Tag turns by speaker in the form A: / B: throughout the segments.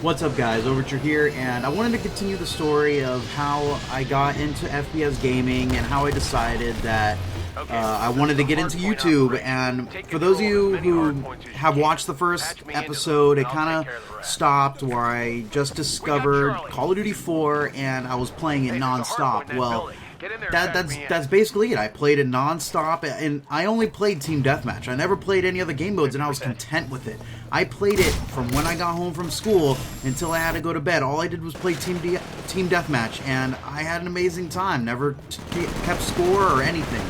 A: What's up, guys? Overture here, and I wanted to continue the story of how I got into FPS gaming and how I decided that I wanted to get into YouTube. And for those of you who have watched the first episode, it kind of stopped where I just discovered Call of Duty 4 and I was playing it non-stop. Well, that's basically it. I played it non-stop, and I only played Team Deathmatch. I never played any other game modes, and I was content with it. I played it from when I got home from school until I had to go to bed. All I did was play Team Deathmatch, and I had an amazing time. Never kept score or anything.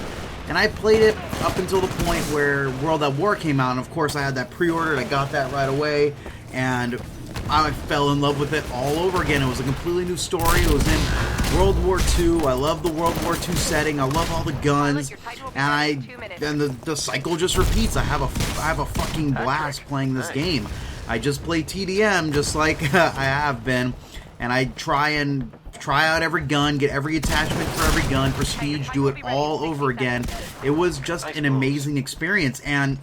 A: And I played it up until the point where World at War came out, and of course I had that pre-ordered. I got that right away, and I fell in love with it all over again. It was a completely new story. It was in World War II. I love the World War II setting. I love all the guns, and the cycle just repeats. I have a fucking blast playing this game. I just play TDM just like I have been, and I try out every gun, get every attachment for every gun, prestige, do it all over again. It was just an amazing experience, and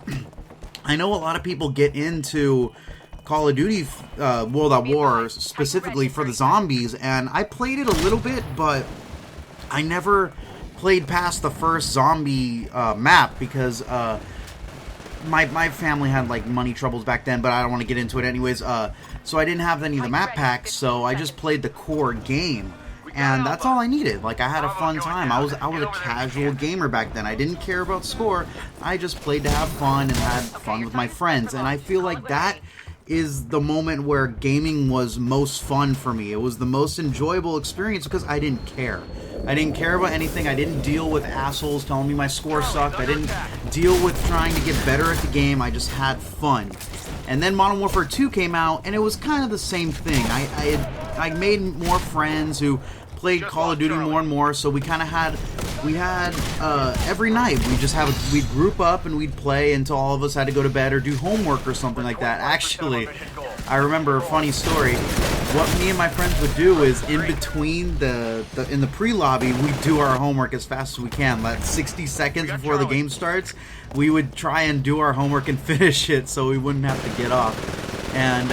A: I know a lot of people get into Call of Duty World at War specifically for the zombies, and I played it a little bit, but I never played past the first zombie map because my family had like money troubles back then, but I don't want to get into it anyways. So I didn't have any of the map packs, so I just played the core game. And that's all I needed. Like, I had a fun time. I was a casual gamer back then. I didn't care about score. I just played to have fun and had fun with my friends. And I feel like that is the moment where gaming was most fun for me. It was the most enjoyable experience because I didn't care. I didn't care about anything. I didn't deal with assholes telling me my score sucked. I didn't deal with trying to get better at the game. I just had fun. And then Modern Warfare 2 came out, and it was kind of the same thing. I made more friends who played Call of Duty more and more, so we kind of had every night we'd group up and we'd play until all of us had to go to bed or do homework or something like that. Actually, I remember a funny story. What me and my friends would do is in between in the pre-lobby, we'd do our homework as fast as we can. Like 60 seconds before the game starts, we would try and do our homework and finish it so we wouldn't have to get off. And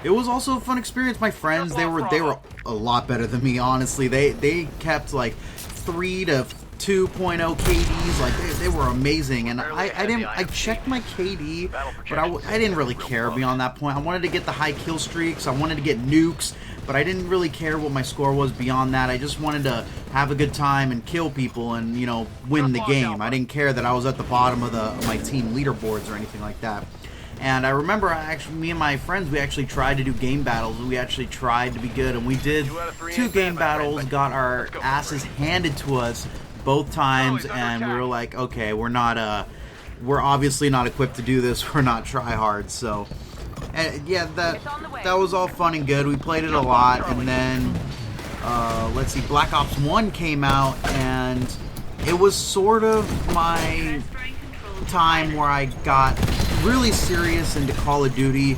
A: it was also a fun experience. My friends, they were a lot better than me, honestly. They kept like 3 to 2.0 KDs, like they were amazing. And I checked my KD, but I didn't really care beyond that point. I wanted to get the high kill streaks, I wanted to get nukes, but I didn't really care what my score was beyond that. I just wanted to have a good time and kill people and, you know, win the game. I didn't care that I was at the bottom of my team leaderboards or anything like that. And I remember, me and my friends, we actually tried to do game battles. We actually tried to be good, and we did 2 game battles, got our asses handed to us both times, and we were like, okay, we're obviously not equipped to do this. We're not tryhards. So, yeah, that was all fun and good. We played it a lot, and then let's see, Black Ops 1 came out, and it was sort of my time where I got really serious into Call of Duty.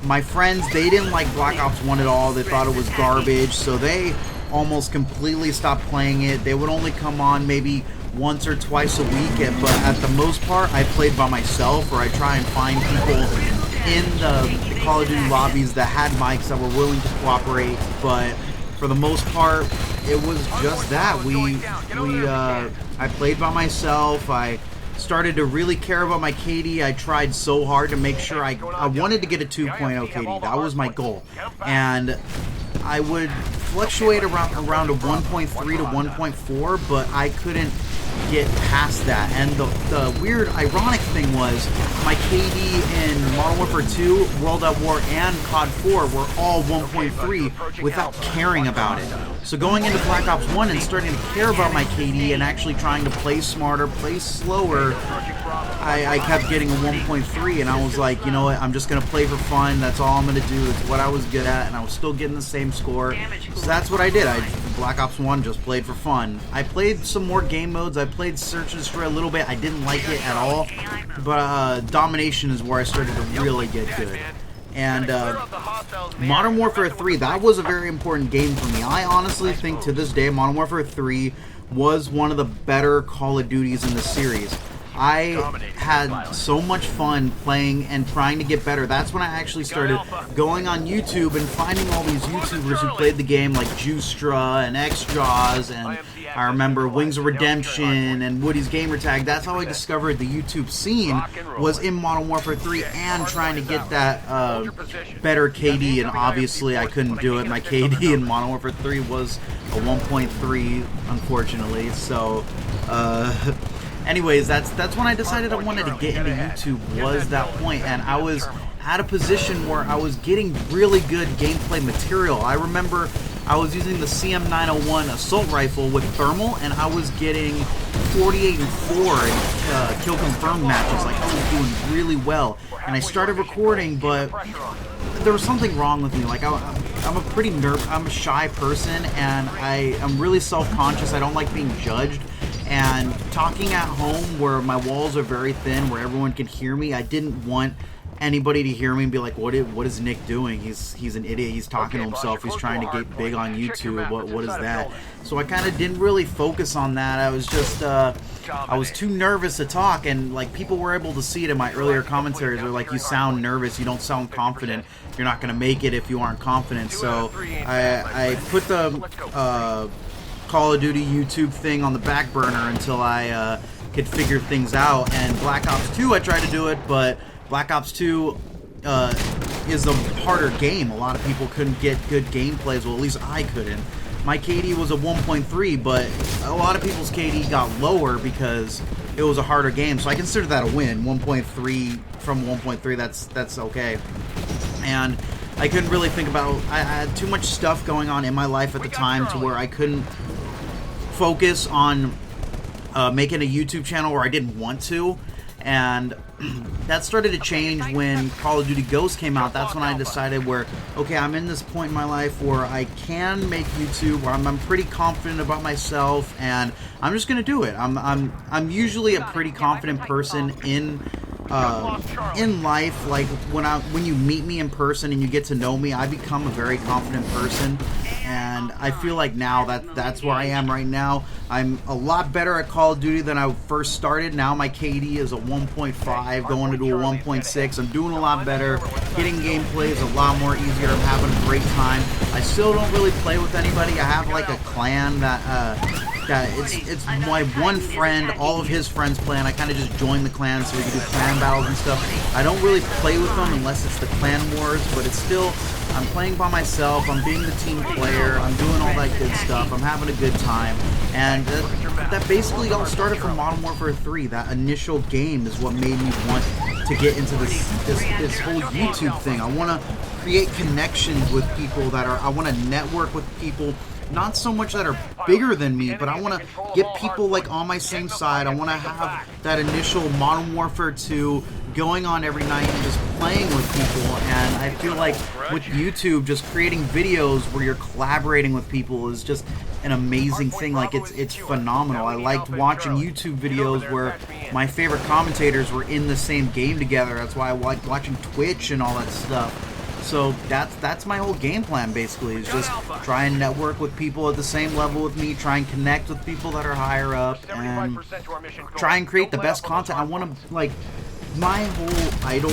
A: My friends, they didn't like Black Ops 1 at all. They thought it was garbage, so they almost completely stopped playing it. They would only come on maybe once or twice a week, but at the most part, I played by myself, or I try and find people in the Call of Duty lobbies that had mics that were willing to cooperate. But for the most part, it was just that. I played by myself. I started to really care about my KD. I tried so hard to make sure I wanted to get a 2.0 KD. That was my goal. And I would fluctuate around a 1.3 to 1.4, but I couldn't get past that. And the weird, ironic thing was my KD in Modern Warfare 2, World at War, and COD 4 were all 1.3 without caring about it. So going into Black Ops 1 and starting to care about my KD and actually trying to play smarter, play slower, I kept getting a 1.3, and I was like, you know what, I'm just going to play for fun. That's all I'm going to do. It's what I was good at, and I was still getting the same score. So that's what I did. Black Ops 1 just played for fun. I played some more game modes. I played Search and Destroy a little bit. I didn't like it at all, but Domination is where I started to really get good. And Modern Warfare 3, that was a very important game for me. I honestly think to this day, Modern Warfare 3 was one of the better Call of Duties in the series. I had so much fun playing and trying to get better. That's when I actually started going on YouTube and finding all these YouTubers who played the game, like Juictra and XJaws, and I remember Wings of Redemption and Woody's Gamertag. That's how I discovered the YouTube scene, was in Modern Warfare 3 and trying to get that better KD, and obviously I couldn't do it. My KD in Modern Warfare 3 was a 1.3, unfortunately. So anyways, that's when I decided I wanted to get into YouTube, was that point, and I was at a position where I was getting really good gameplay material. I remember I was using the CM901 assault rifle with thermal, and I was getting 48 and 4 in kill confirmed matches. Like, I was doing really well, and I started recording, but there was something wrong with me. Like, I'm a shy person, and I am really self-conscious. I don't like being judged. And talking at home where my walls are very thin, where everyone can hear me, I didn't want anybody to hear me and be like, what is Nick doing? He's an idiot. He's talking to himself. He's trying to get big on YouTube. What is that? So I kind of didn't really focus on that. I was just I was too nervous to talk, and like people were able to see it in my earlier commentaries. They're like, you sound nervous. You don't sound confident. You're not going to make it if you aren't confident. So I put the Call of Duty YouTube thing on the back burner until I could figure things out. And Black Ops 2, I tried to do it, but Black Ops 2 is a harder game. A lot of people couldn't get good gameplays. Well, at least I couldn't. My KD was a 1.3, but a lot of people's KD got lower because it was a harder game. So I consider that a win. 1.3 from 1.3, that's okay. And I couldn't really think about... I had too much stuff going on in my life at the time to where I couldn't focus on making a YouTube channel where I didn't want to. And that started to change when Call of Duty Ghosts came out. That's when I decided where, okay, I'm in this point in my life where I can make YouTube, where I'm pretty confident about myself, and I'm just gonna do it. I'm usually a pretty confident person in life. Like when you meet me in person and you get to know me, I become a very confident person. And I feel like now that's where I am right now. I'm a lot better at Call of Duty than I first started. Now my KD is a 1.5, going into a 1.6. I'm doing a lot better. Getting gameplay is a lot more easier. I'm having a great time. I still don't really play with anybody. I have like a clan that it's my one friend, all of his friends play, and I kind of just join the clan so we can do clan battles and stuff. I don't really play with them unless it's the clan wars, but it's still, I'm playing by myself, I'm being the team player, I'm doing all that good stuff, I'm having a good time, and that basically all started from Modern Warfare 3. That initial game is what made me want to get into this whole YouTube thing. I want to create connections with people I want to network with people, not so much that are bigger than me, but I want to get people like on my same side. I want to have that initial Modern Warfare 2 going on every night and just playing with people. And I feel like with YouTube, just creating videos where you're collaborating with people is just an amazing thing. Like it's phenomenal. I liked watching YouTube videos where my favorite commentators were in the same game together. That's why I liked watching Twitch and all that stuff. So that's my whole game plan, basically, is just try and network with people at the same level with me, try and connect with people that are higher up, and try and create the best content. I want to, like, my whole idol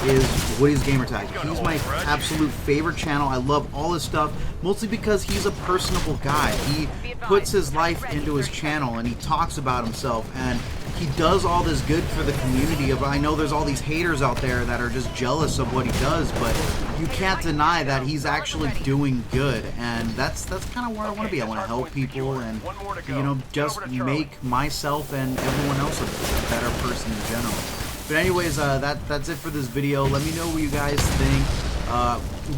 A: is Woody's Gamertag. He's my absolute favorite channel. I love all his stuff, mostly because he's a personable guy. He puts his life into his channel, and he talks about himself, and he does all this good for the community. I know there's all these haters out there that are just jealous of what he does, but you can't deny that he's actually doing good, and that's kind of where I want to be. I want to help people and, you know, just make myself and everyone else a better person in general. But anyways, that's it for this video. Let me know what you guys think.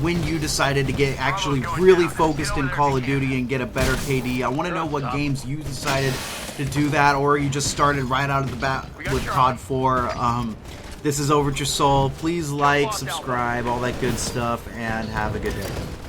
A: When you decided to get actually really focused in Call of Duty and get a better KD. I want to know what games you decided to do that, or you just started right out of the bat with COD 4. This is Overture Soul. Please like, subscribe, all that good stuff, and have a good day.